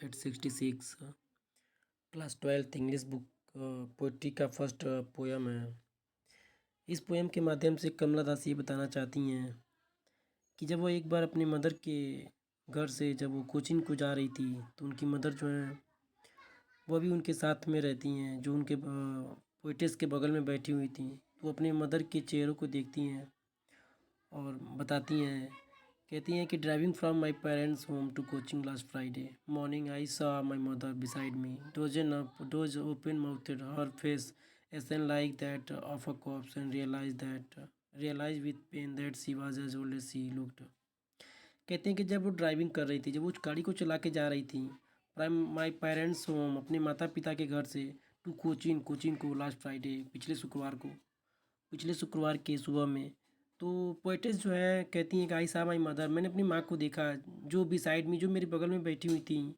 Eight 66 class 12th English book poetry का first poem है। इस पोयम के माध्यम से कमला दास ये बताना चाहती हैं कि जब वो एक बार अपनी मदर के घर से जब वो कोचिंग को जा रही थी तो उनकी मदर जो हैं वो भी उनके साथ में रहती हैं, जो उनके पोइट्रेस के बगल में बैठी हुई थी। तो अपने मदर के चेहरों को देखती हैं और बताती हैं, कहती हैं कि driving from my parents home to Cochin last Friday morning I saw my mother beside me doze open mouthed her face ashen like that of a corpse and realise with pain that she was as old as she looked. कहते हैं कि जब वो driving कर रही थी, जब वो गाड़ी को चला के जा रही थी फ्रॉम माई पेरेंट्स होम, अपने माता पिता के घर से, टू कोचिंग को लास्ट फ्राइडे, पिछले शुक्रवार के सुबह में। तो पोएटेस जो है कहती हैं कि आई सा माई मदर, मैंने अपनी माँ को देखा जो बिसाइड मी, जो मेरे बगल में बैठी हुई थी।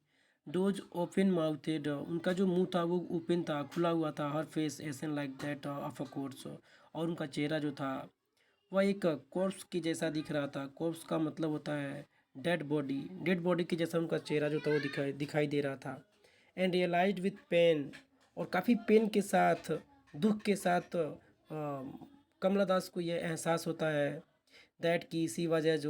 डोज ओपन माउथेड, उनका जो मुंह था वो ओपन था, खुला हुआ था। Her face ashen like that of a corpse, और उनका चेहरा जो था वह एक कॉर्प्स के जैसा दिख रहा था। कॉर्प्स का मतलब होता है डेड बॉडी के जैसा उनका चेहरा जो था वो दिखाई दे रहा था। एंड रियलाइज्ड विथ पेन, और काफ़ी पेन के साथ, दुख के साथ कमला दास को यह एहसास होता है दैट की she was as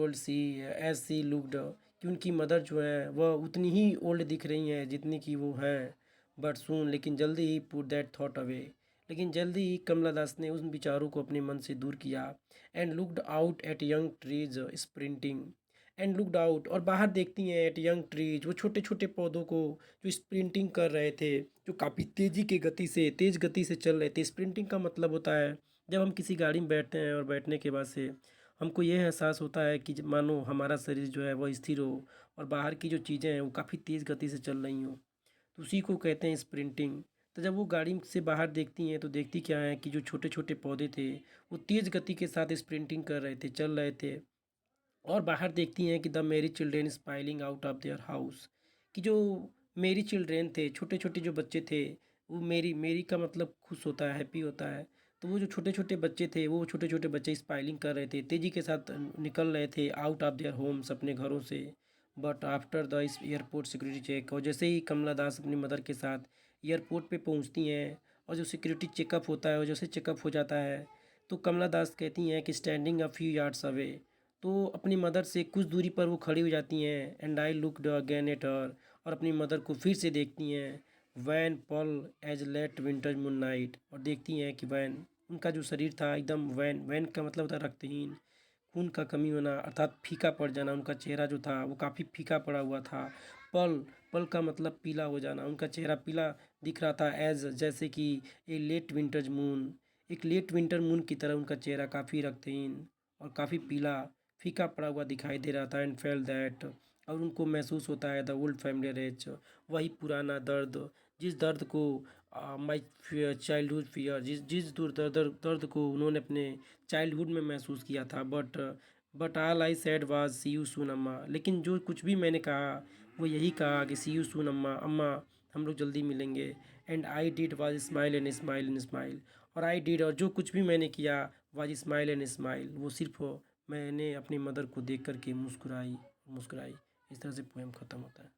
she looked, कि उनकी मदर जो है वह उतनी ही ओल्ड दिख रही हैं जितनी कि वो हैं। बट सून, लेकिन जल्दी ही पुट दैट थॉट अवे, लेकिन जल्दी ही कमला दास ने उन विचारों को अपने मन से दूर किया। And looked out at young trees sprinting, and looked out, और बाहर देखती हैं एट यंग ट्रीज, वो छोटे छोटे पौधों को जो स्प्रिंटिंग कर रहे थे, जो काफ़ी तेज़ गति से चल रहे थे। स्प्रिंटिंग का मतलब होता है जब हम किसी गाड़ी में बैठते हैं और बैठने के बाद से हमको ये एहसास होता है कि मानो हमारा शरीर जो है वह स्थिर हो और बाहर की जो चीज़ें हैं वो काफ़ी तेज़ गति से चल रही हों, तो उसी को कहते हैं स्प्रिंटिंग। तो जब वो गाड़ी से बाहर देखती हैं तो देखती क्या है कि जो छोटे छोटे पौधे थे वो तेज़ गति के साथ स्प्रिंटिंग कर रहे थे, चल रहे थे। और बाहर देखती हैं कि द मेरी children spoiling out of their house, कि जो मेरी चिल्ड्रेन थे, छोटे छोटे जो बच्चे थे, वो मेरी का मतलब खुश होता है, हैप्पी होता है। तो वो जो छोटे छोटे बच्चे थे, वो छोटे छोटे बच्चे स्पाइलिंग कर रहे थे, तेज़ी के साथ निकल रहे थे आउट ऑफ देयर होम्स, अपने घरों से। But after the airport security check, और जैसे ही कमला दास अपनी मदर के साथ एयरपोर्ट पे पहुंचती हैं और जो सिक्योरिटी चेकअप होता है, और जैसे चेकअप हो जाता है तो कमला दास कहती हैं कि standing a few yards away, तो अपनी मदर से कुछ दूरी पर वो खड़ी हो जाती हैं। And I looked again at her, और अपनी मदर को फिर से देखती हैं। Wan pale as late winter moon night, और देखती हैं कि वैन, उनका जो शरीर था एकदम, वैन वैन का मतलब होता है रक्तहीन, खून का कमी होना अर्थात फीका पड़ जाना। उनका चेहरा जो था वो काफ़ी फीका पड़ा हुआ था। पल पल का मतलब पीला हो जाना, उनका चेहरा पीला दिख रहा था, एज जैसे कि ए लेट विंटर्स मून, एक लेट विंटर मून की तरह उनका चेहरा काफ़ी रक्तहीन और काफ़ी पीला फीका पड़ा हुआ दिखाई दे रहा था। एंड फेल दैट, और उनको महसूस होता है द ओल्ड फैमिलियर एज, वही पुराना दर्द, जिस दर्द को माई चाइल्डहुड फियर, जिस जिस दूर दर्द को उन्होंने अपने चाइल्डहुड में महसूस किया था। But all I said was see you soon Amma, लेकिन जो कुछ भी मैंने कहा वो यही कहा कि सी यू सून अम्मा, अम्मा हम लोग जल्दी मिलेंगे। And I did was smile and smile and smile, और आई डिड, और जो कुछ भी मैंने किया, वाज स्माइल एंड स्माइल, वो सिर्फ मैंने अपनी मदर को देख कर के मुस्कुराई। इस तरह से पोएम ख़त्म होता है।